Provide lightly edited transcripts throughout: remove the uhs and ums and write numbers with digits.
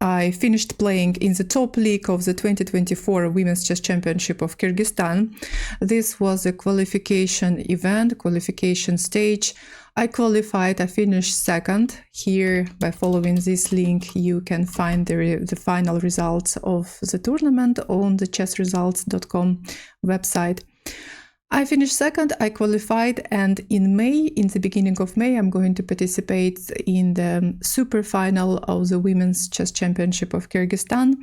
I finished playing in the top league of the 2024 Women's Chess Championship of Kyrgyzstan. This was a qualification event, qualification stage. I qualified, I finished second. Here, by following this link, you can find the final results of the tournament on the chessresults.com website. I finished second, I qualified, and in the beginning of May, I'm going to participate in the Superfinal of the Women's Chess Championship of Kyrgyzstan.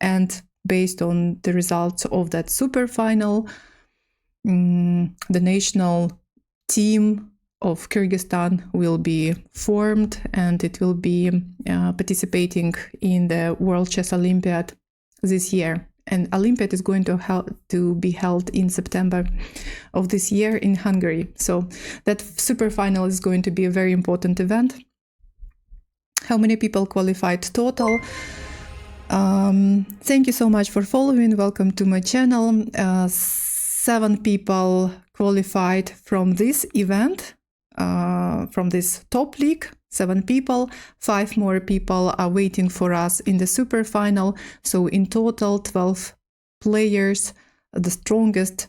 And based on the results of that Superfinal, the national team of Kyrgyzstan will be formed, and it will be participating in the World Chess Olympiad this year. And Olympiad is going to be held in September of this year in Hungary. So that Superfinal is going to be a very important event. How many people qualified total? Thank you so much for following. Welcome to my channel. 7 people qualified from this event, from this top league. 7 people, 5 more people are waiting for us in the Superfinal. So in total, 12 players, the strongest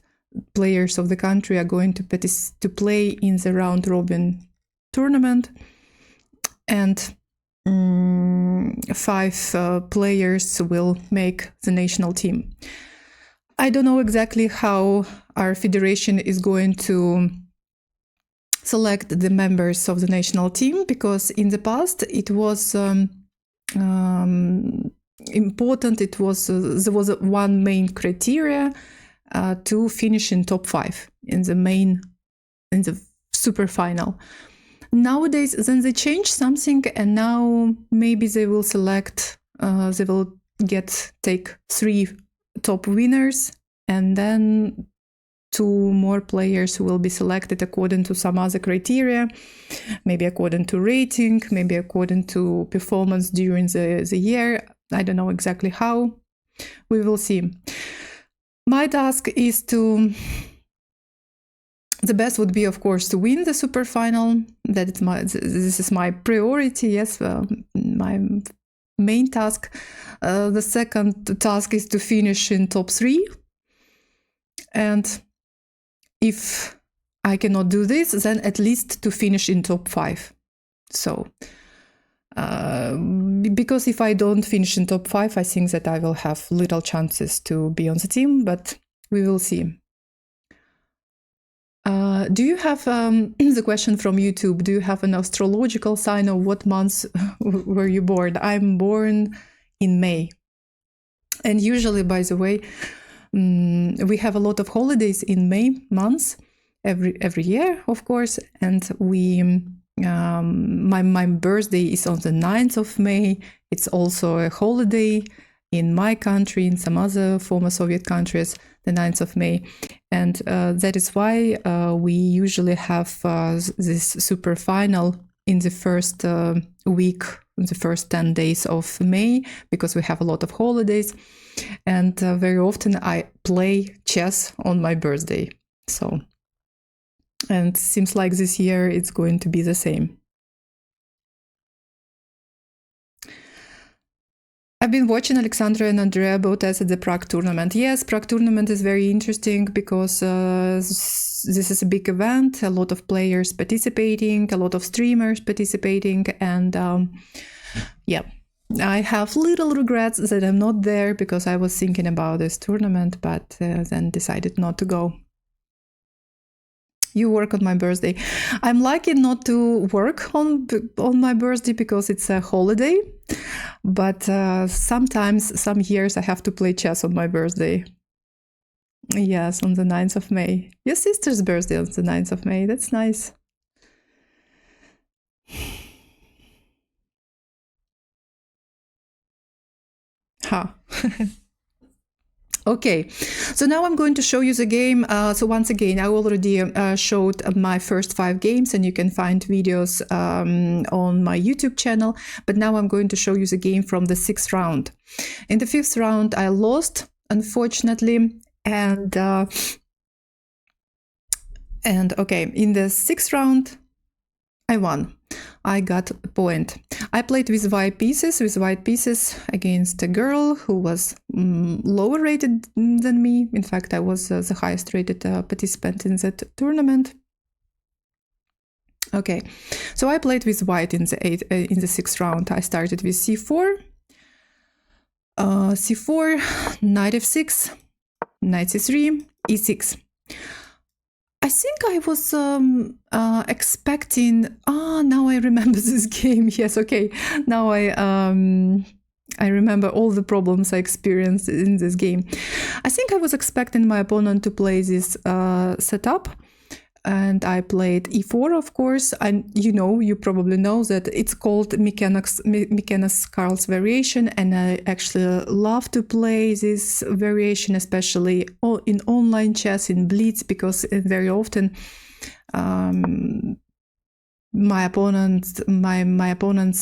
players of the country, are going to play in the round robin tournament. And 5 players will make the national team. I don't know exactly how our federation is going to select the members of the national team, because in the past it was important. There was one main criteria to finish in top 5 in the Superfinal. Nowadays, then they changed something, and now maybe they will select. They will take 3 top winners, and then 2 more players will be selected according to some other criteria, maybe according to rating, maybe according to performance during the year. I don't know exactly how. We will see. My task is the best would be, of course, to win the Superfinal. This is my priority, yes, my main task. The second task is to finish in top 3. And if I cannot do this, then at least to finish in top 5. So, because if I don't finish in top 5, I think that I will have little chances to be on the team, but we will see. Do you have, the question from YouTube, do you have an astrological sign of what months were you born? I'm born in May. And usually, by the way, we have a lot of holidays in May months every year, of course, and my birthday is on the 9th of May. It's also a holiday in my country, in some other former Soviet countries, the 9th of May, and that is why we usually have this Superfinal in the first week, in the first 10 days of May, because we have a lot of holidays. And very often I play chess on my birthday. So, and seems like this year it's going to be the same. I've been watching Aleksandra and Andrea both at the Prague tournament. Yes, Prague tournament is very interesting because this is a big event, a lot of players participating, a lot of streamers participating, and yeah. I have little regrets that I'm not there, because I was thinking about this tournament, but then decided not to go. You work on my birthday. I'm lucky not to work on my birthday because it's a holiday, but sometimes, some years I have to play chess on my birthday. Yes, on the 9th of May. Your sister's birthday on the 9th of May. That's nice. Ha. Okay, so now I'm going to show you the game. So once again, I already showed my first 5 games, and you can find videos on my YouTube channel. But now I'm going to show you the game from the 6th round. In the 5th round, I lost, unfortunately, and okay, in the 6th round, I won. I got a point. I played with white pieces against a girl who was lower rated than me. In fact, I was the highest rated participant in that tournament. Okay, so I played with white in the sixth round. I started with c4, knight f6, knight c3, e6. I think I was expecting. Now I remember this game. Yes, okay. Now I remember all the problems I experienced in this game. I think I was expecting my opponent to play this setup. And I played e4, of course. And you probably know that it's called Mechanics-Carl's variation. And I actually love to play this variation, especially in online chess, in Blitz, because very often my opponents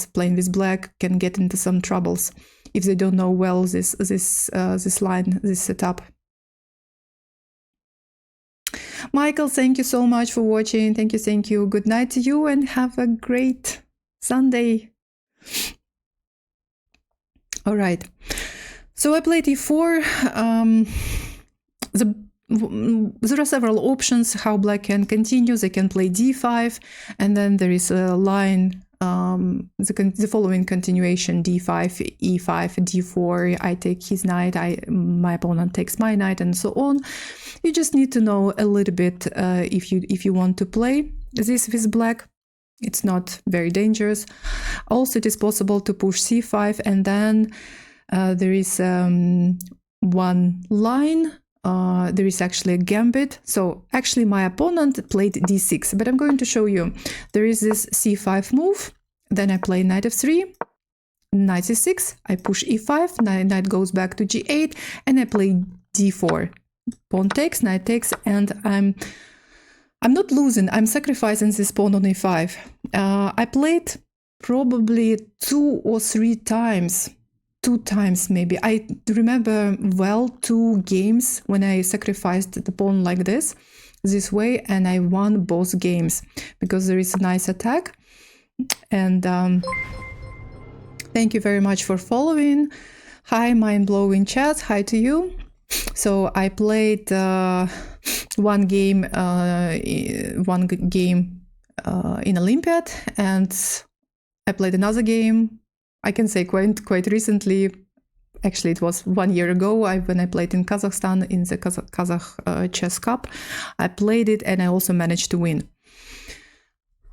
playing with black can get into some troubles if they don't know well this line, this setup. Michael, thank you so much for watching. Thank you. Good night to you and have a great Sunday. All right. So I played e4. There are several options how black can continue. They can play d5, and then there is a line, the following continuation: d5, e5, d4. I take his knight, my opponent takes my knight, and so on. You just need to know a little bit if you want to play this with black. It's not very dangerous. Also, it is possible to push c5, and then there is one line. There is actually a gambit. So actually my opponent played d6, but I'm going to show you. There is this c5 move. Then I play knight f3, knight c6. I push e5, knight goes back to g8, and I play d4. Pawn takes, knight takes, and I'm not losing. I'm sacrificing this pawn on e5. I played probably 2 or 3 times. 2 times maybe. I remember well 2 games when I sacrificed the pawn like this way, and I won both games because there is a nice attack. And thank you very much for following. Hi, mind-blowing chat. Hi to you. So I played one game in Olympiad, and I played another game. I can say quite recently. Actually, it was 1 year ago when I played in Kazakhstan in the Kazakh Chess Cup. I played it, and I also managed to win.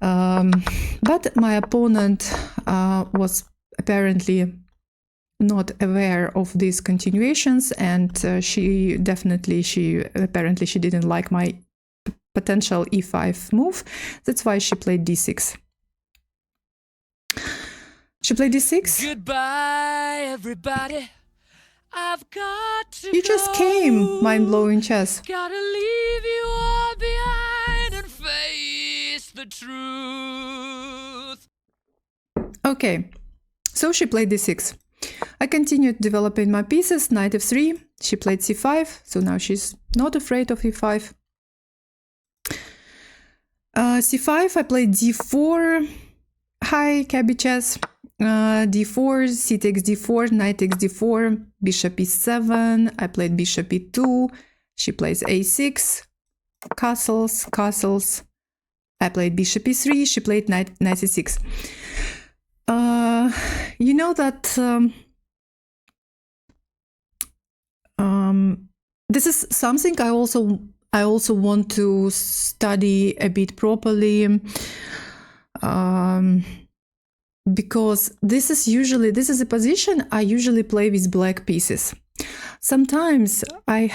But my opponent was apparently not aware of these continuations, and she apparently didn't like my potential e5 move. That's why she played d6. She played d6. Goodbye, everybody. I've got to You just came, mind-blowing chess. Gotta leave you all behind and face the truth. Okay, so she played d6. I continued developing my pieces, knight f3. She played c5, so now she's not afraid of e5. c5, I played d4. Hi, Cabby Chess. d4, c takes d4, knight takes d4, bishop e7. I played bishop e2. She plays a6, castles. I played bishop e3. She played knight c6. You know that this is something I also want to study a bit properly, because this is a position I usually play with black pieces. Sometimes I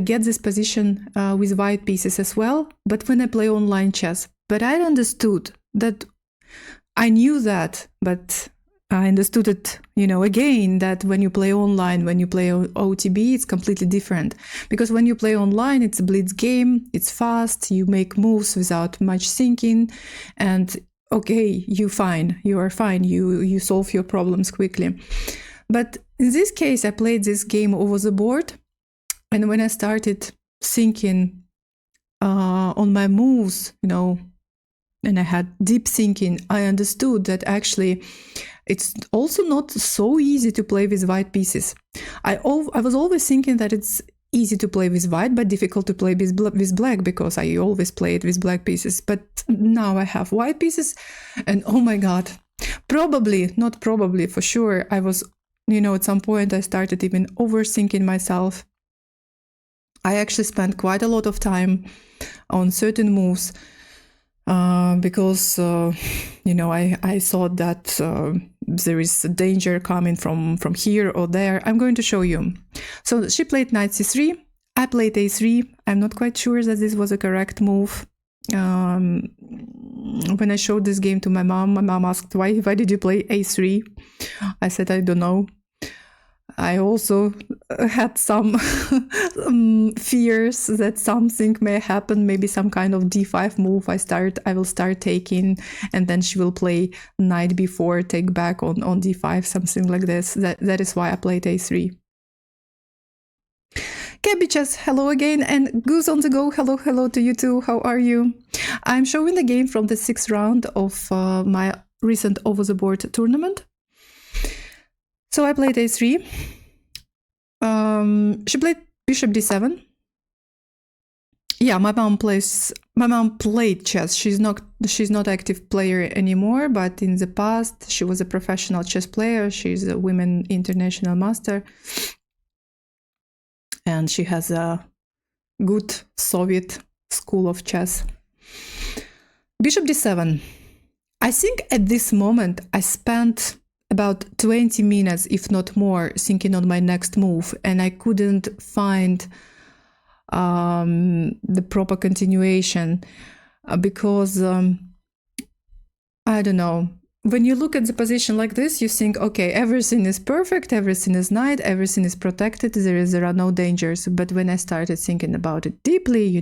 get this position with white pieces as well, but when I play online chess. But I understood that, I knew that, but I understood it, again, that when you play online, when you play OTB, it's completely different. Because when you play online, it's a blitz game, it's fast, you make moves without much thinking, and okay, you are fine, you solve your problems quickly. But in this case, I played this game over the board, and when I started thinking on my moves, and I had deep thinking, I understood that actually it's also not so easy to play with white pieces. I was always thinking that it's easy to play with white, but difficult to play with black, because I always played with black pieces. But now I have white pieces, and oh my God, not probably, for sure, I was, at some point I started even overthinking myself. I actually spent quite a lot of time on certain moves because, I thought that there is a danger coming from here or there. I'm going to show you. So she played knight c3. I played a3. I'm not quite sure that this was a correct move. When I showed this game to my mom asked, why did you play a3? I said, I don't know. I also had some fears that something may happen, maybe some kind of d5 move I will start taking, and then she will play knight b4, take back on d5, something like this. That is why I played a3. Cabbages, hello again, and Goose on the Go, hello to you too. How are you? I'm showing the game from the 6th round of my recent over the board tournament. So I played a3. She played bishop d7. Yeah, my mom played chess. She's not active player anymore, but in the past she was a professional chess player. She's a women international master, and she has a good Soviet school of chess. Bishop d7. I think at this moment I spent about 20 minutes, if not more, thinking on my next move, and I couldn't find the proper continuation because I don't know. When you look at the position like this, you think, okay, everything is perfect, everything is knight, everything is protected, there are no dangers. But when I started thinking about it deeply,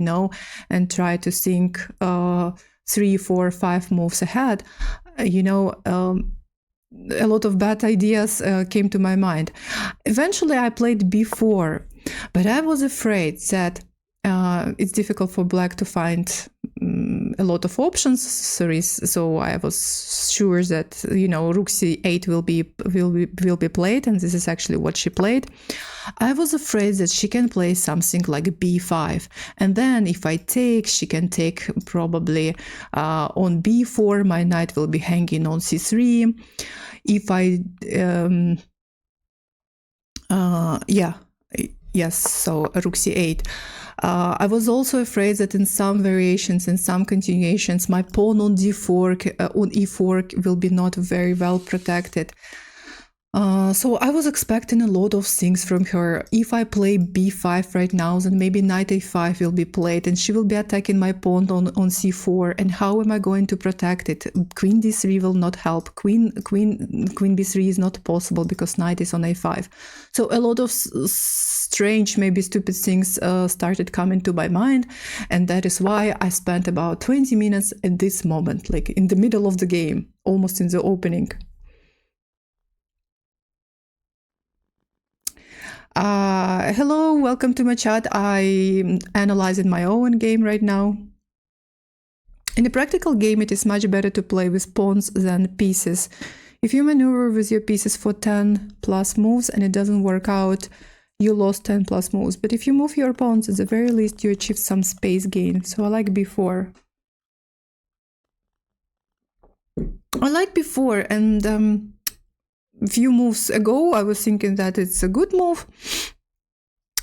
and try to think 3, 4, 5 moves ahead, a lot of bad ideas came to my mind. Eventually I played b4, but I was afraid that it's difficult for black to find a lot of options. So I was sure that rook c8 will be played, and this is actually what she played. I was afraid that she can play something like b5, and then if I take, she can take probably on b4. My knight will be hanging on c3. If I so rook c8. I was also afraid that in some variations, in some continuations, my pawn on d4, on e4 will be not very well protected. So I was expecting a lot of things from her. If I play b5 right now, then maybe knight a5 will be played, and she will be attacking my pawn on c4. And how am I going to protect it? Queen d3 will not help. Queen b3 is not possible because knight is on a5. So a lot of strange, maybe stupid things started coming to my mind, and that is why I spent about 20 minutes at this moment, like in the middle of the game, almost in the opening. Hello, welcome to my chat. I'm analyzing my own game right now. In a practical game, it is much better to play with pawns than pieces. If you maneuver with your pieces for 10 plus moves and it doesn't work out, you lost 10 plus moves. But if you move your pawns, at the very least, you achieve some space gain. So I like before. And a few moves ago, I was thinking that it's a good move.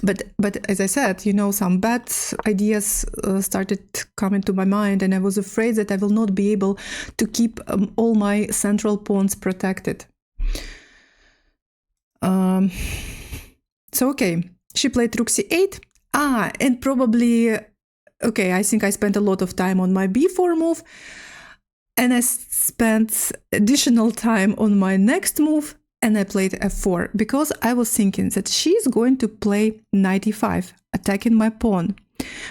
But as I said, some bad ideas started coming to my mind, and I was afraid that I will not be able to keep all my central pawns protected. So, okay, she played rook c8. And probably, okay, I think I spent a lot of time on my b4 move, and I spent additional time on my next move, and I played f4 because I was thinking that she's going to play knight e5, attacking my pawn.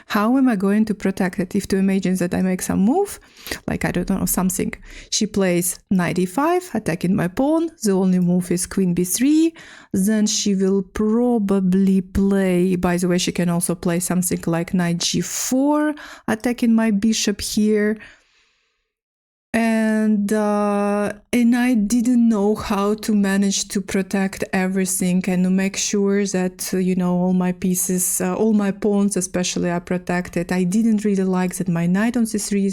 How am I going to protect it? If to imagine that I make some move, like I don't know, something. She plays knight e5, attacking my pawn. The only move is queen b3. Then she will probably play, by the way, she can also play something like knight g4, attacking my bishop here. And I didn't know how to manage to protect everything and to make sure that all my pieces, all my pawns especially, are protected. I didn't really like that my knight on c3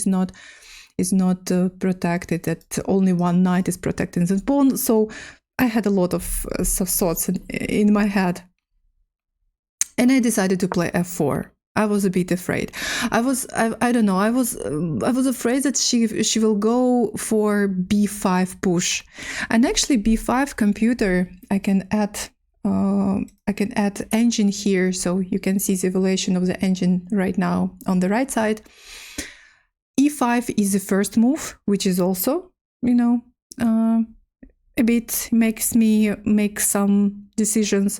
is not protected, that only one knight is protecting the pawn. So I had a lot of thoughts in my head, and I decided to play f4. I was a bit afraid. I don't know. I was afraid that she will go for b5 push, and actually b5 computer. I can add engine here, so you can see the evaluation of the engine right now on the right side. e5 is the first move, which is also a bit makes me make some decisions.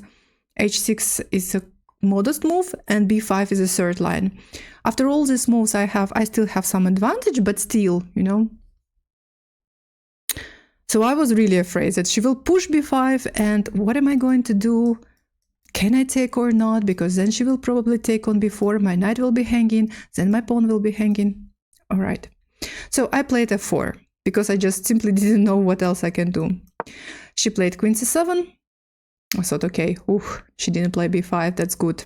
h6 is a modest move, and b5 is a third line. After all these moves, I still have some advantage, but still, So I was really afraid that she will push b5, and what am I going to do? Can I take or not? Because then she will probably take on b4, my knight will be hanging, then my pawn will be hanging. All right. So I played f4 because I just simply didn't know what else I can do. She played queen c7. I thought, okay, she didn't play b5, that's good.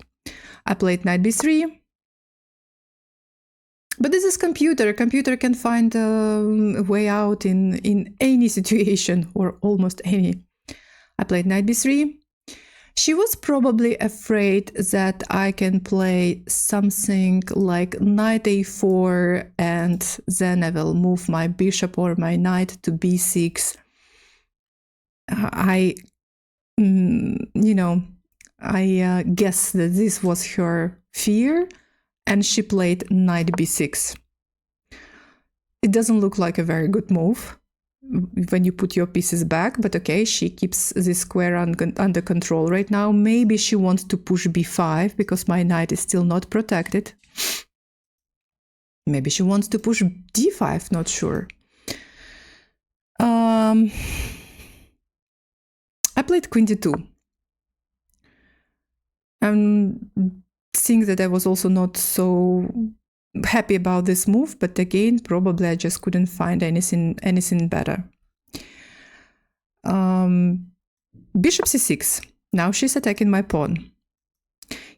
I played knight b3. But this is computer. A computer can find a way out in any situation, or almost any. I played knight b3. She was probably afraid that I can play something like knight a4, and then I will move my bishop or my knight to b6. I guess that this was her fear, and she played knight b6. It doesn't look like a very good move when you put your pieces back, but okay, she keeps this square under control right now. Maybe she wants to push b5 because my knight is still not protected. Maybe she wants to push d5, not sure. I played queen d2. I'm think that I was also not so happy about this move, but again, probably I just couldn't find anything better. Bishop c6. Now she's attacking my pawn.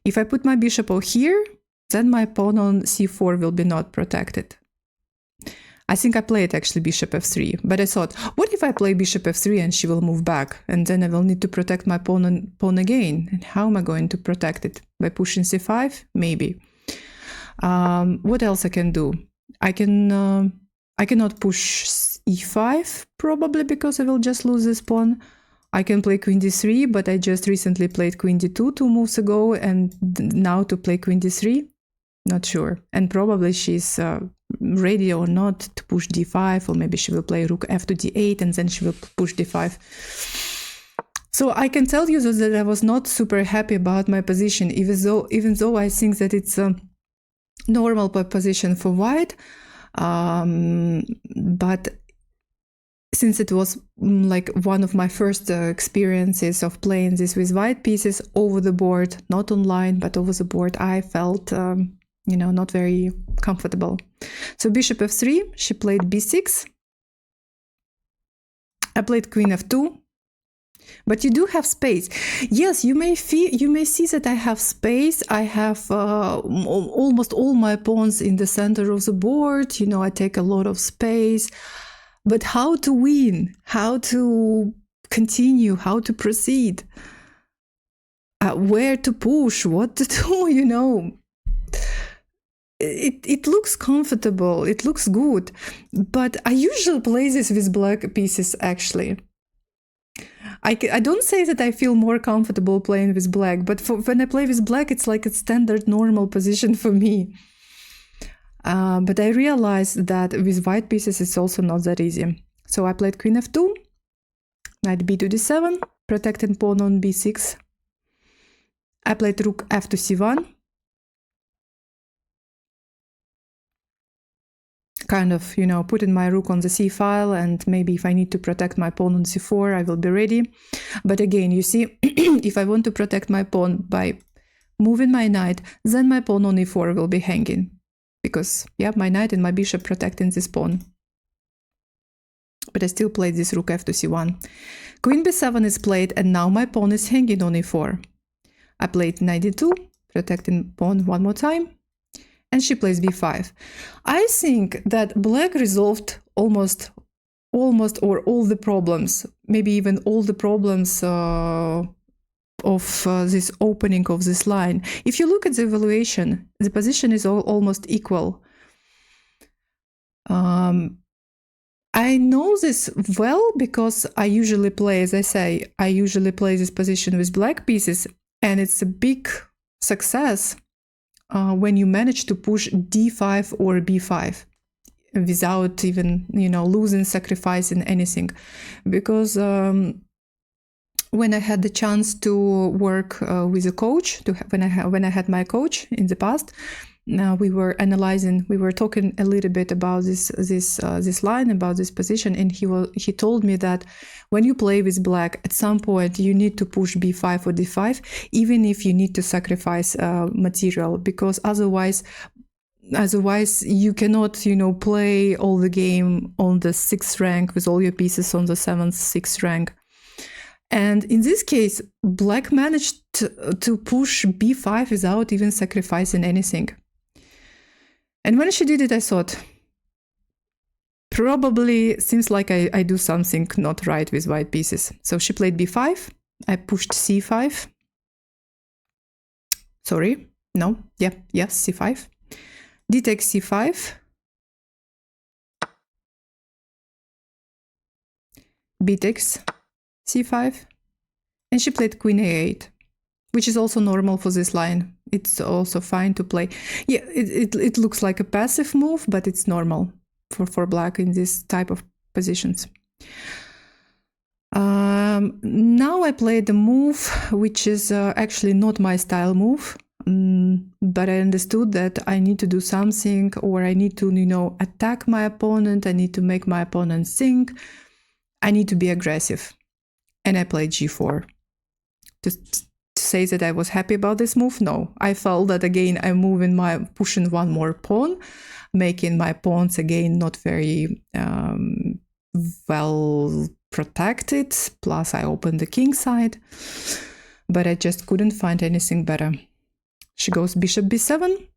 If I put my bishop over here, then my pawn on c4 will be not protected. I think I played actually bishop f3, but I thought, what if I play bishop f3 and she will move back, and then I will need to protect my pawn again? And how am I going to protect it? By pushing c5? Maybe. What else I can do? I cannot push e5 probably because I will just lose this pawn. I can play queen d3, but I just recently played queen d2 2 moves ago, and now to play queen d3? Not sure. And probably she's ready or not to push d5, or maybe she will play rook f to d8 and then she will push d5. So I can tell you that I was not super happy about my position, even though I think that it's a normal position for white. But since it was like one of my first experiences of playing this with white pieces over the board, not online, but over the board, I felt not very comfortable. So bishop f3, she played b6. I played queen f2. But you do have space. Yes, you may see that I have space. I have almost all my pawns in the center of the board. I take a lot of space. But how to win? How to continue? How to proceed? Where to push? What to do? It looks comfortable. It looks good. But I usually play this with black pieces, actually. I don't say that I feel more comfortable playing with black, but when I play with black, it's like a standard normal position for me. But I realized that with white pieces, it's also not that easy. So I played queen f2, knight b to d7, protecting pawn on b6. I played rook f to c1. Kind of, putting my rook on the c file, and maybe if I need to protect my pawn on c4, I will be ready. But again, you see, if I want to protect my pawn by moving my knight, then my pawn on e4 will be hanging. Because, my knight and my bishop protecting this pawn. but I still played this rook f to c1. Queen b7 is played, and now my pawn is hanging on e4. I played knight d2, protecting pawn one more time, and she plays b5. I think that black resolved almost or all the problems, maybe even all the problems of this opening of this line. If you look at the evaluation, the position is almost equal. I know this well because I usually play, as I say, I usually play this position with black pieces, and it's a big success when you manage to push d5 or b5 without even, losing, sacrificing anything. Because when I had the chance to work with a coach, when I had my coach in the past, we were analyzing, we were talking a little bit about this line, about this position, and he told me that when you play with black, at some point you need to push b5 or d5, even if you need to sacrifice material, because otherwise you cannot, play all the game on the 6th rank with all your pieces on the 7th, 6th rank. And in this case, black managed to push b5 without even sacrificing anything. And when she did it, I thought, probably seems like I do something not right with white pieces. So she played b5. I pushed c5. Sorry, no, yes, c5. D takes c5. B takes c5. And she played queen a8, which is also normal for this line. It's also fine to play. Yeah, it looks like a passive move, but it's normal for black in this type of positions. Now I played the move, which is actually not my style move, but I understood that I need to do something, or I need to, attack my opponent. I need to make my opponent think. I need to be aggressive. And I played g4. Just to say that I was happy about this move? No. I felt that again I'm pushing one more pawn, making my pawns again not very well protected. Plus I opened the king side, but I just couldn't find anything better. She goes bishop b7,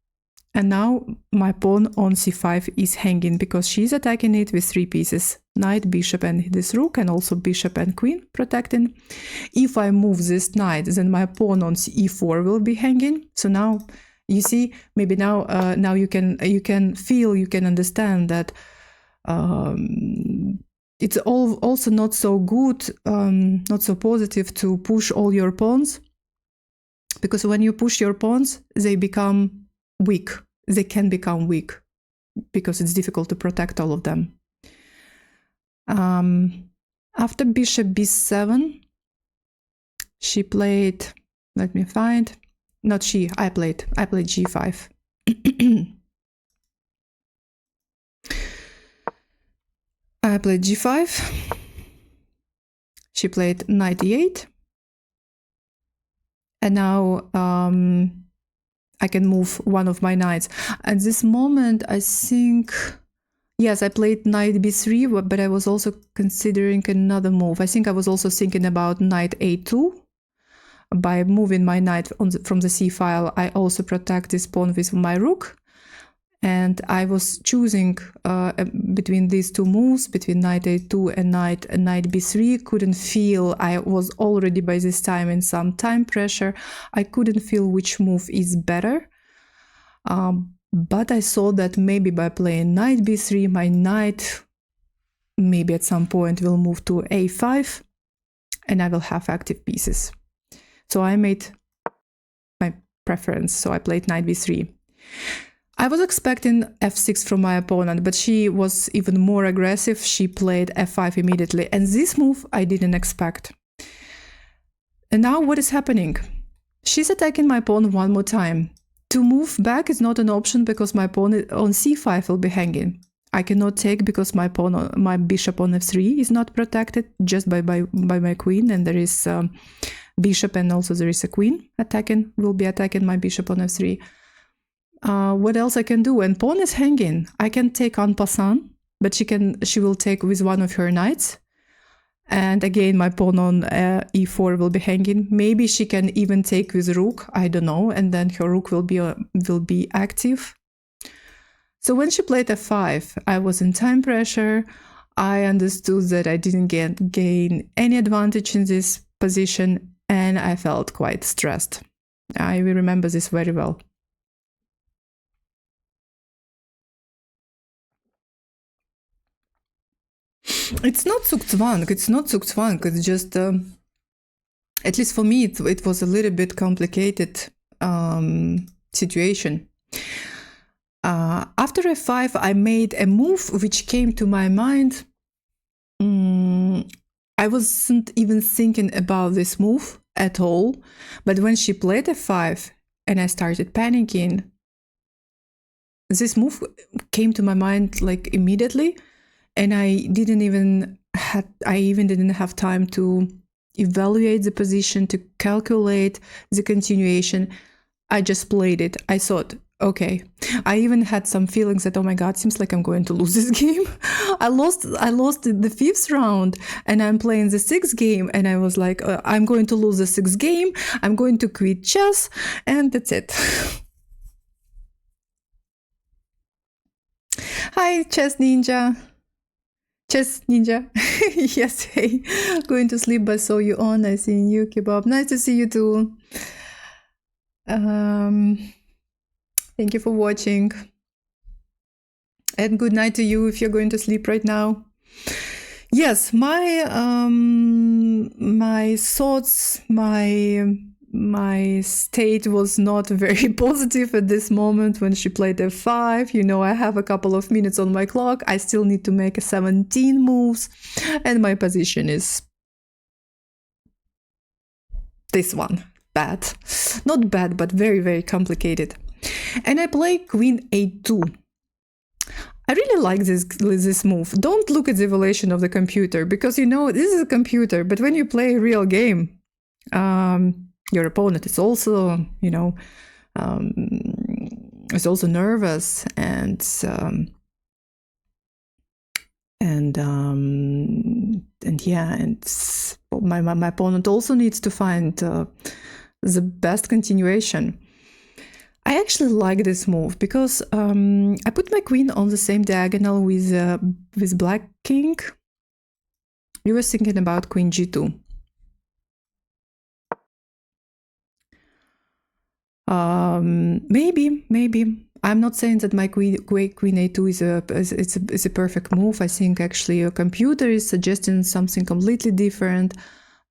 and now my pawn on c5 is hanging because she's attacking it with 3 pieces. Knight, bishop, and this rook, and also bishop and queen protecting. If I move this knight, then my pawn on e4 will be hanging. So now, you see, maybe now you can feel, you can understand that it's also not so good, not so positive to push all your pawns, because when you push your pawns, they become weak. They can become weak because it's difficult to protect all of them. After bishop b7, she played, let me find, not she, I played g5. I played g5. She played knight e8. And now I can move one of my knights. At this moment, I think, yes, I played knight b3, but I was also considering another move. I think I was also thinking about knight a2. By moving my knight from the c file, I also protect this pawn with my rook. And I was choosing between these two moves, between knight a2 and knight b3. Couldn't feel, I was already by this time in some time pressure. I couldn't feel which move is better. But I saw that maybe by playing knight b3, my knight maybe at some point will move to a5, and I will have active pieces. So I made my preference. So I played knight b3. I was expecting f6 from my opponent, but she was even more aggressive. She played f5 immediately. And this move I didn't expect. And now what is happening? She's attacking my pawn one more time. To move back is not an option because my pawn on c5 will be hanging. I cannot take because my bishop on f3 is not protected just by my queen, and there is bishop and also there is a queen will be attacking my bishop on f3. What else I can do? And pawn is hanging. I can take en passant, but she will take with one of her knights. And again, my pawn on e4 will be hanging. Maybe she can even take with rook, I don't know, and then her rook will be active. So when she played f5, I was in time pressure. I understood that I didn't gain any advantage in this position, and I felt quite stressed. I will remember this very well. It's not Zugzwang, it's just, at least for me, it was a little bit complicated situation. After f5, I made a move which came to my mind. I wasn't even thinking about this move at all, but when she played f5 and I started panicking, this move came to my mind like immediately, and I didn't even have time to evaluate the position, to calculate the continuation. I just played it. I thought, okay. I even had some feelings that, oh my God, seems like I'm going to lose this game. I lost the 5th round, and I'm playing the 6th game, and I was like, I'm going to lose the 6th game. I'm going to quit chess, and that's it. Hi, Chess Ninja. Yes, hey. Going to sleep, but saw you on. I see you, Kebab. Nice to see you too. Thank you for watching. And good night to you if you're going to sleep right now. Yes, my thoughts, my state was not very positive at this moment when she played f5. You know, I have a couple of minutes on my clock. I still need to make 17 moves, and my position is this one. Bad. Not bad, but very, very complicated. And I play queen a2. I really like this move. Don't look at the evaluation of the computer, because you know this is a computer, but when you play a real game, your opponent is also, you know, is also nervous, and yeah, and my opponent also needs to find the best continuation. I actually like this move because I put my queen on the same diagonal with black king. You were thinking about queen g2. Maybe. I'm not saying that my queen a2 is a perfect move. I think actually a computer is suggesting something completely different.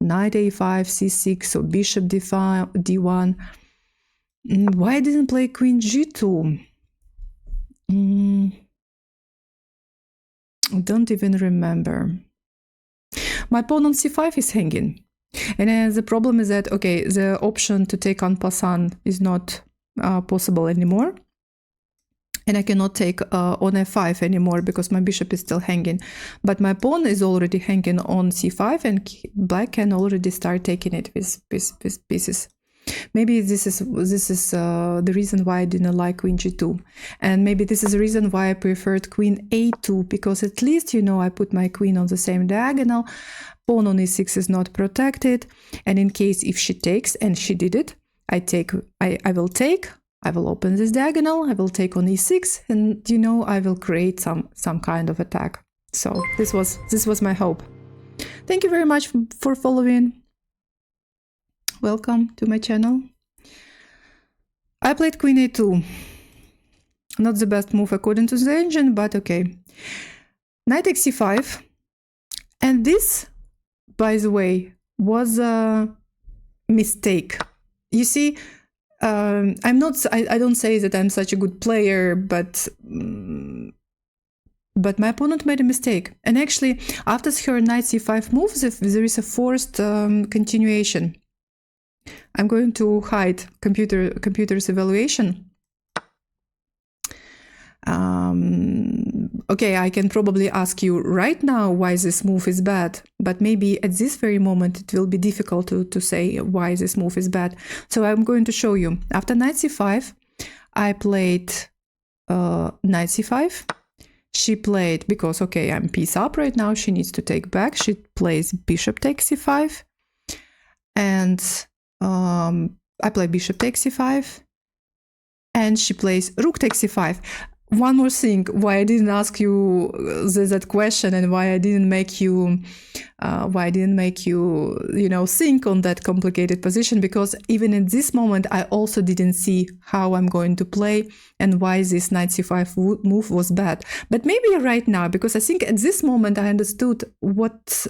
Knight a5, c6, or bishop d5, d1. Why I didn't play queen g2? I don't even remember. My pawn on c5 is hanging. And the problem is that, okay, the option to take en passant is not possible anymore. And I cannot take on f5 anymore because my bishop is still hanging. But my pawn is already hanging on c5, and black can already start taking it with pieces. Maybe this is the reason why I didn't like queen g2. And maybe this is the reason why I preferred queen a2, because at least, you know, I put my queen on the same diagonal. Pawn on e6 is not protected. And in case if she takes, and she did it, I will open this diagonal, I will take on e6, and, you know, I will create some kind of attack. So this was my hope. Thank you very much for following. Welcome to my channel. I played queen a2. Not the best move according to the engine, but okay. Knight takes c5. And this, by the way, was a mistake. You see, I don't say that I'm such a good player, but my opponent made a mistake. And actually, after her knight c5 moves, there is a forced continuation. I'm going to hide computer's evaluation. Okay, I can probably ask you right now why this move is bad, but maybe at this very moment it will be difficult to say why this move is bad. So I'm going to show you. After knight c5, I played knight c5. she played, because, okay, I'm piece up right now, she needs to take back. She plays bishop takes c5. And I play bishop takes c5. And she plays rook takes c5. One more thing, why I didn't ask you that question, and why I didn't make you, think on that complicated position, because even at this moment, I also didn't see how I'm going to play and why this knight c5 move was bad. But maybe right now, because I think at this moment I understood what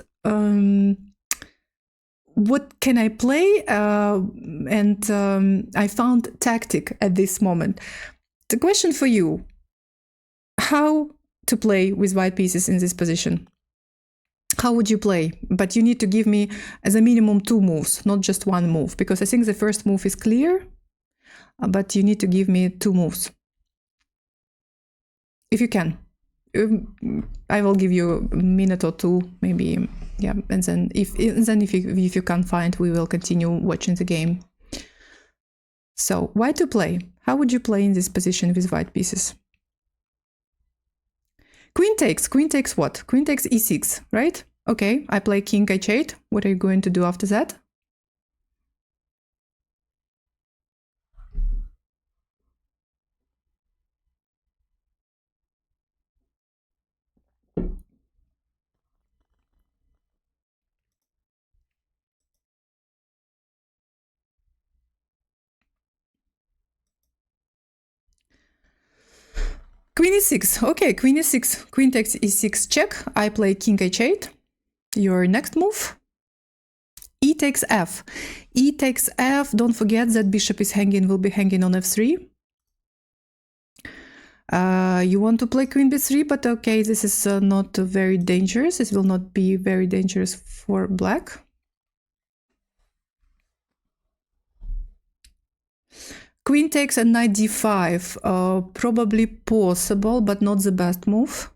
can I play, and I found tactic at this moment. The question for you: how to play with white pieces in this position? How would you play? But you need to give me as a minimum 2 moves, not just 1 move, because I think the first move is clear, but you need to give me 2 moves. If you can. I will give you a minute or 2, maybe, yeah, and then if you can't find, we will continue watching the game. So, why to play? How would you play in this position with white pieces? Queen takes what? Queen takes e6, right? Okay, I play king h8. What are you going to do after that? Queen e6. Okay, queen e6. Queen takes e6 check. I play king h8. Your next move. E takes f. E takes f. Don't forget that bishop is will be hanging on f3. You want to play queen b3, but okay, this is not very dangerous. This will not be very dangerous for black. Queen takes a knight d5, probably possible, but not the best move.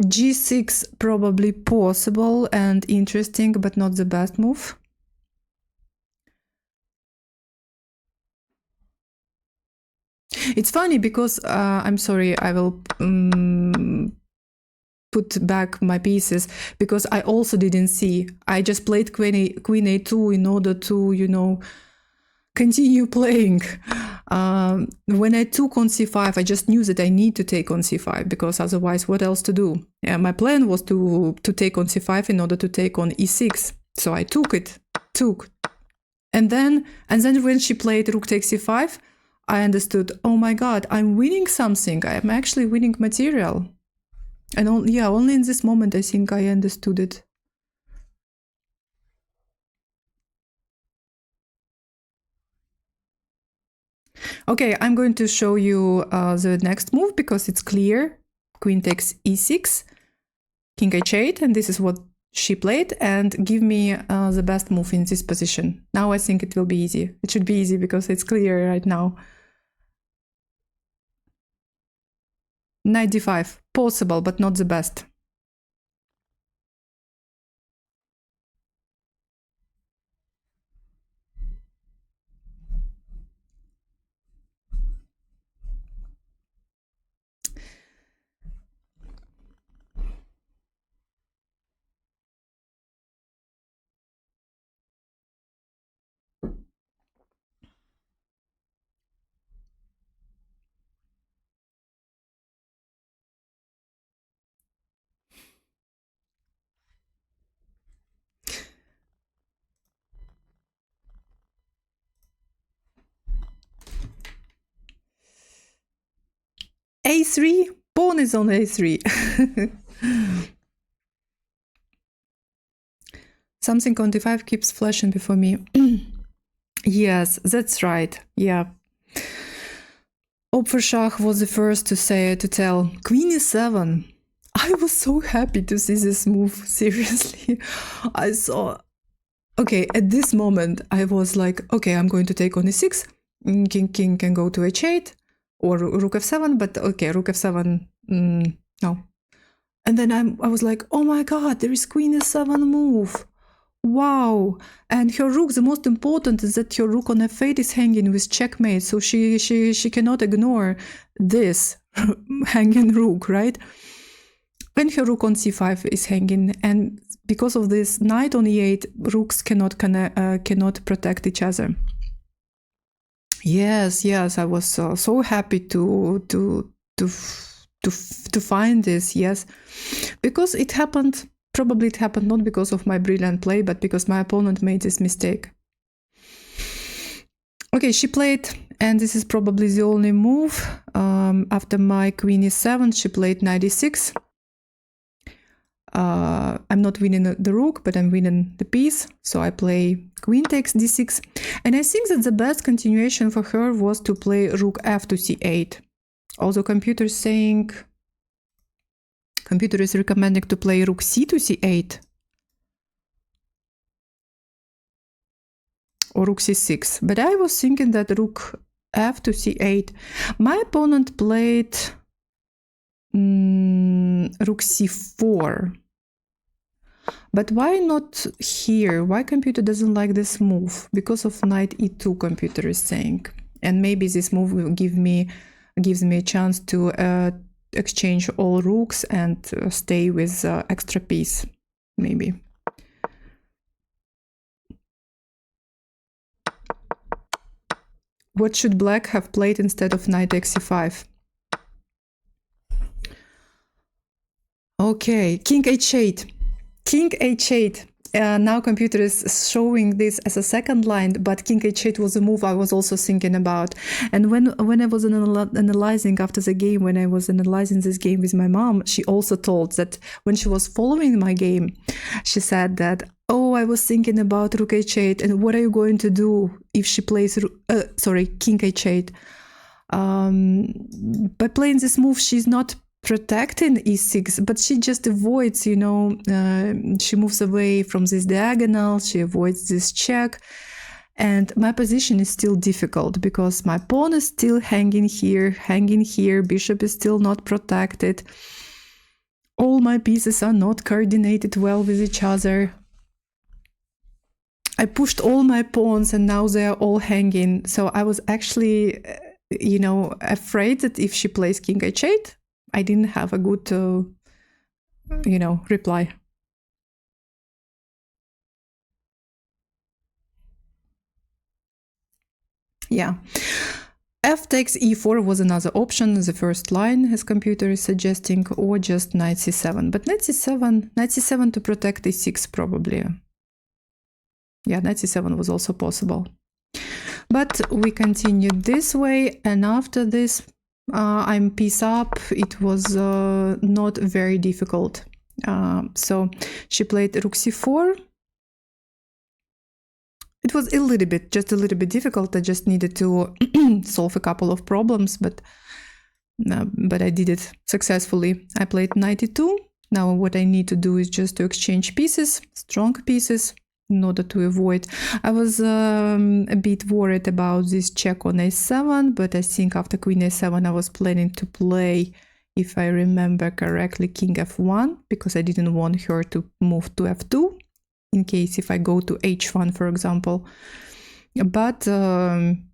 G6, probably possible and interesting, but not the best move. It's funny because, I'm sorry, I will put back my pieces, because I also didn't see. I just played queen a2 in order to, continue playing. When I took on c5, I just knew that I need to take on c5, because otherwise what else to do? My plan was to take on c5 in order to take on e6. So I took. And then when she played rook takes c5, I understood, oh my god, I'm winning something. I'm actually winning material. And only in this moment I think I understood it. Okay, I'm going to show you the next move, because it's clear. Queen takes e6, king h8, and this is what she played. And give me the best move in this position. Now I think it will be easy. It should be easy because it's clear right now. Knight d5, possible, but not the best. a3, pawn is on a3. Something on d5 keeps flashing before me. Yes, that's right. Yeah. Opferschach was the first to tell queen e7. I was so happy to see this move, seriously. I saw, okay, at this moment I was like, okay, I'm going to take on e6, king can go to h8, or rook f7, but okay, rook f7, no. And then I was like, oh my god, there is queen e7 move. Wow. And her rook, the most important is that her rook on f8 is hanging with checkmate, so she cannot ignore this. hanging rook, right? When her rook on c5 is hanging, and because of this knight on e8, rooks cannot protect each other. Yes, I was so happy to find this. Yes, because it happened. Probably it happened not because of my brilliant play, but because my opponent made this mistake. Okay, she played, and this is probably the only move. After my queen e7, she played knight e6. I'm not winning the rook, but I'm winning the piece. So I play queen takes d6. And I think that the best continuation for her was to play rook f to c8. Also, computer is recommending to play rook c to c8. Or rook c6. But I was thinking that rook f to c8. My opponent played rook c4. But why not here? Why computer doesn't like this move? Because of knight e2, computer is saying. And maybe this move will gives me a chance to exchange all rooks and stay with extra piece, maybe. What should black have played instead of knight xc5? Okay, king h8. King h8. Now computer is showing this as a second line, but king h8 was a move I was also thinking about. And when I was analyzing after the game, when I was analyzing this game with my mom, she also told that when she was following my game, she said that, oh, I was thinking about rook h8, and what are you going to do if she plays, king h8? By playing this move, she's not protecting e6, but she just avoids, she moves away from this diagonal, she avoids this check, and my position is still difficult because my pawn is still hanging here, bishop is still not protected, all my pieces are not coordinated well with each other. I pushed all my pawns and now they are all hanging, so I was actually, afraid that if she plays king h8, I didn't have a good, reply. Yeah. F takes e4 was another option, the first line, as computer is suggesting, or just knight c7. But knight c7 to protect e6 probably. Yeah, knight c7 was also possible. But we continued this way, and after this, I'm piece up. It was not very difficult. So she played rook c4. It was just a little bit difficult. I just needed to solve a couple of problems, but I did it successfully. I played knight e2. Now what I need to do is just to exchange pieces, strong pieces, in order to avoid. I was a bit worried about this check on a7, but I think after queen a7 I was planning to play, if I remember correctly, king f1, because I didn't want her to move to f2, in case if I go to h1, for example. But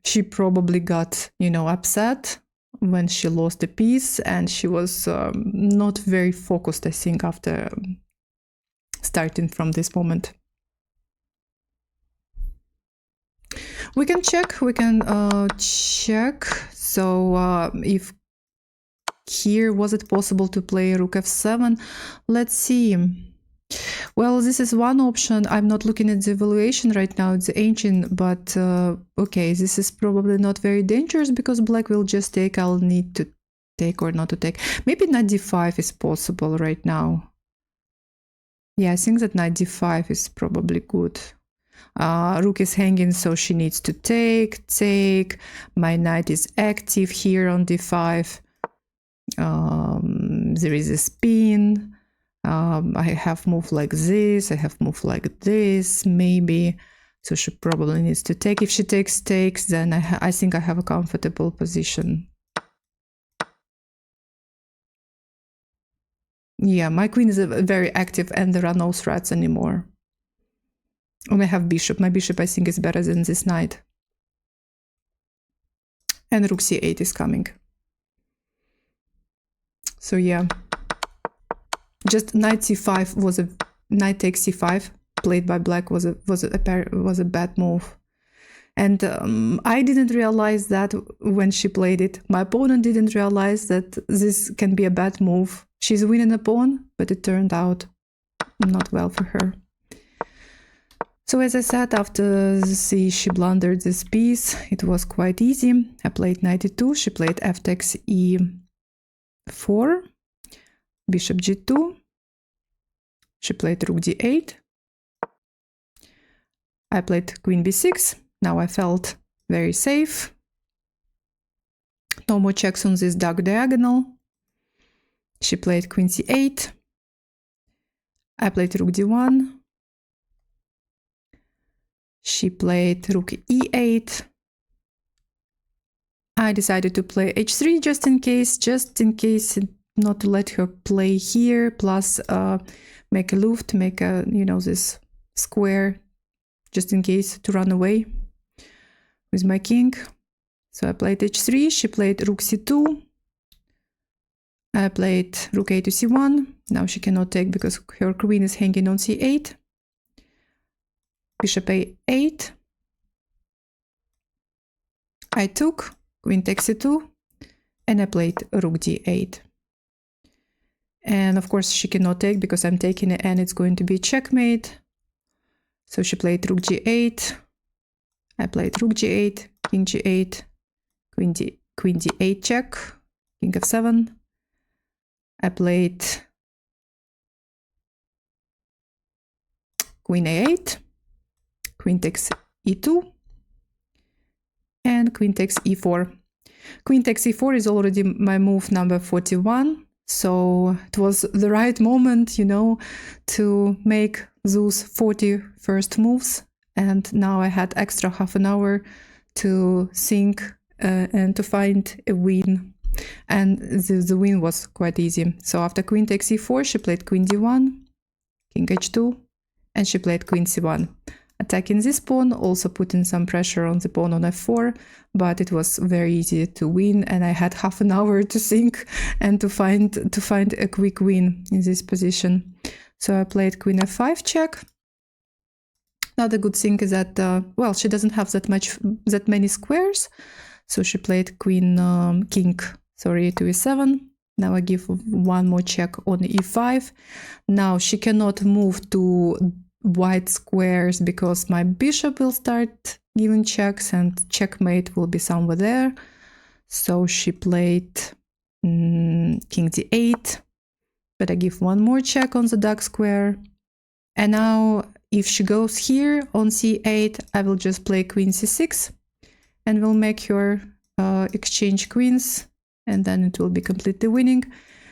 she probably got, upset when she lost the piece, and she was not very focused, I think, after starting from this moment. We can check. So if here, was it possible to play rook f7? Let's see. Well, this is one option. I'm not looking at the evaluation right now. It's the ancient, but okay, this is probably not very dangerous because black will just take. I'll need to take or not to take. Maybe knight d5 is possible right now. Yeah, I think that knight d5 is probably good. Rook is hanging, so she needs to take. My knight is active here on d5. There is a spin. I have moved like this. I have moved like this, maybe. So she probably needs to take. If she takes, then I think I have a comfortable position. Yeah, my queen is very active and there are no threats anymore. And I have bishop. My bishop, I think, is better than this knight. And rook c8 is coming. So yeah, just knight c5 was a knight takes c5 played by black was a bad move. And I didn't realize that when she played it. My opponent didn't realize that this can be a bad move. She's winning a pawn, but it turned out not well for her. So as I said, after she blundered this piece, it was quite easy. I played knight e2, she played f takes e4, bishop g2, she played rook d8, I played queen b6. Now I felt very safe. No more checks on this dark diagonal. She played queen c8. I played rook d1. She played rook e8. I decided to play h3 just in case not to let her play here, plus make a luft, make a, this square, just in case to run away with my king. So I played h3, she played rook c2, I played rook a to c1, now she cannot take because her queen is hanging on c8, bishop a8, I took, queen takes c2, and I played rook d8. And of course she cannot take because I'm taking it and it's going to be checkmate. So she played rook g8, I played rook g8, king g8, queen d8 check, king f7. I played queen a8, queen takes e2, and queen takes e4. Queen takes e4 is already my move number 41. So it was the right moment, to make those 40 first moves. And now I had extra half an hour to think and to find a win. And the win was quite easy. So after queen takes e4, she played queen d1, king h2, and she played queen c1. Attacking this pawn, also putting some pressure on the pawn on f4, but it was very easy to win, and I had half an hour to think and to find a quick win in this position. So I played queen f5 check. Now the good thing is that she doesn't have that many squares, so she played king to e7. Now I give one more check on e5. Now she cannot move to white squares because my bishop will start giving checks and checkmate will be somewhere there. So she played king d8, but I give one more check on the dark square. And now if she goes here on c8, I will just play queen c6 and will make her exchange queens, and then it will be completely winning.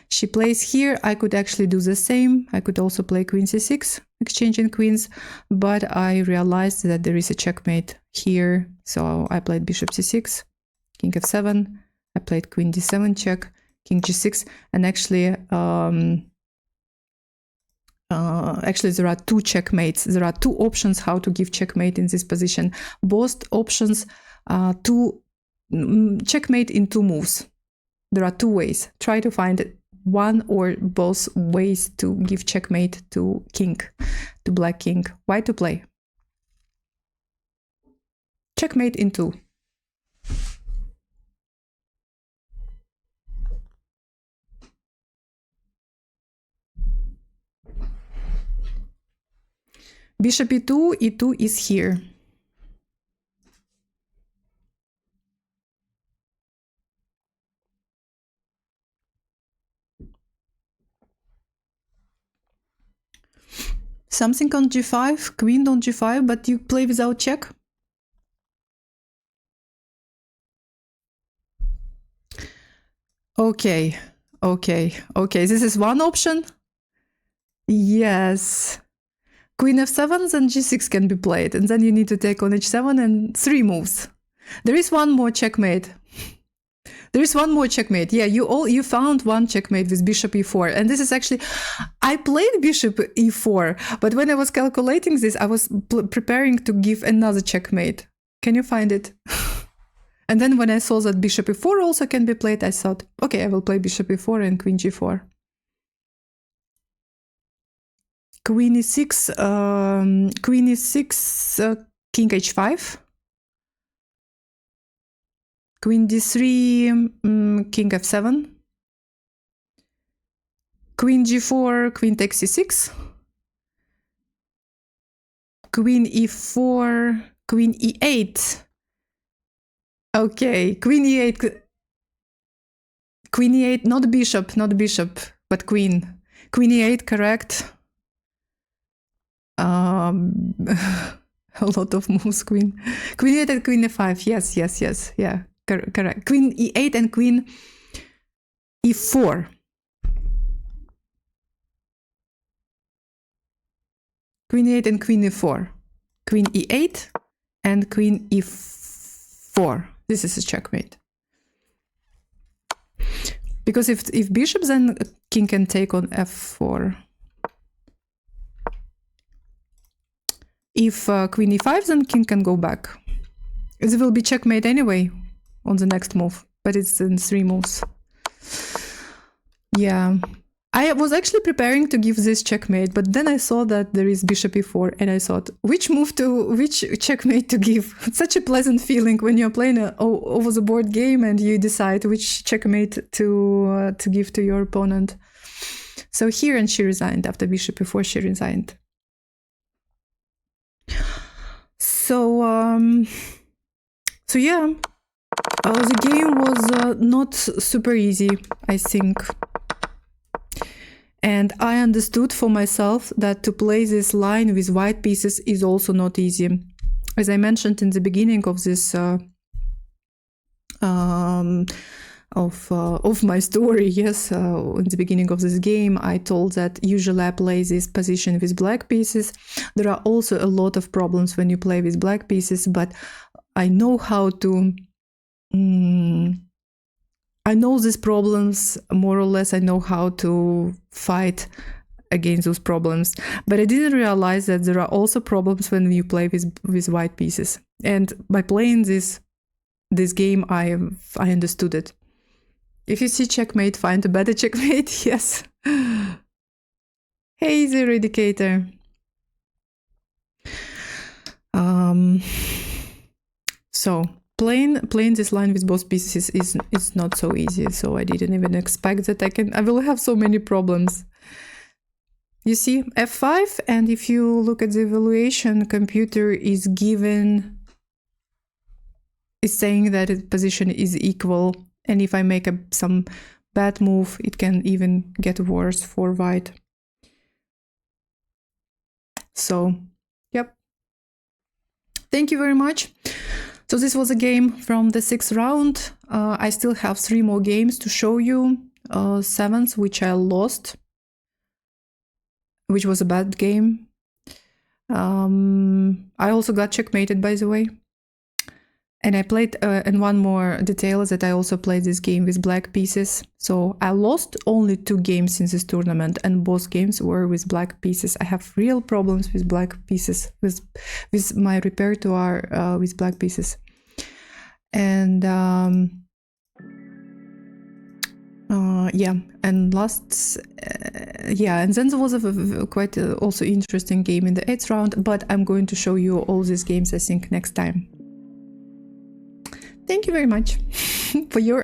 She plays here, I could actually do the same. I could also play queen c6, exchanging queens, but I realized that there is a checkmate here. So I played bishop c6, king f7, I played queen d7 check, king g6, and actually there are two checkmates. There are two options how to give checkmate in this position. Both options to checkmate in two moves. There are two ways. Try to find one or both ways to give checkmate to black king. Why to play? Checkmate in two. Bishop e2, e2 is here. Something on g5, queen on g5, but you play without check. Okay. This is one option. Yes. Queen f7, then g6 can be played, and then you need to take on h7 and 3 moves. There is one more checkmate. Yeah, you found one checkmate with bishop e4, and this is actually, I played bishop e4, but when I was calculating this, I was preparing to give another checkmate. Can you find it? And then when I saw that bishop e4 also can be played, I thought, okay, I will play bishop e4 and queen g4. Queen e6, king h5. Queen d3, king f7. Queen g4, queen takes c6. Queen e4, queen e8. Okay, queen e8. Queen e8, not bishop, but queen. Queen e8, correct. A lot of moves, queen. Queen e8 and queen e5, yes, yeah, correct. Queen e8 and queen e4. Queen e8 and queen e4. Queen e8 and queen e4. This is a checkmate. Because if bishop, then king can take on f4. If queen e5, then king can go back. It will be checkmate anyway on the next move, but it's in 3 moves. Yeah. I was actually preparing to give this checkmate, but then I saw that there is bishop e4, and I thought, which checkmate to give? It's such a pleasant feeling when you're playing an over-the-board game and you decide which checkmate to give to your opponent. So here, and she resigned. After bishop e4, she resigned. So yeah, the game was not super easy, I think. And I understood for myself that to play this line with white pieces is also not easy. As I mentioned in the beginning of this of my story, yes, in the beginning of this game, I told that usually I play this position with black pieces. There are also a lot of problems when you play with black pieces, but I know how to... I know these problems, more or less. I know how to fight against those problems. But I didn't realize that there are also problems when you play with white pieces. And by playing this game, I understood it. If you see checkmate, find a better checkmate. Yes. Hey, the Eradicator. So playing this line with both pieces is not so easy. So I didn't even expect that I will have so many problems. You see f5, and if you look at the evaluation, computer is saying that its position is equal. And if I make some bad move, it can even get worse for white. So, yep. Thank you very much. So this was a game from the 6th round. I still have 3 more games to show you. 7th, which I lost, which was a bad game. I also got checkmated, by the way. And I played, and one more detail is that I also played this game with black pieces. So I lost only 2 games in this tournament, and both games were with black pieces. I have real problems with black pieces, with my repertoire with black pieces. And yeah, and and then there was a quite also interesting game in the 8th round, but I'm going to show you all these games, I think, next time. Thank you very much for your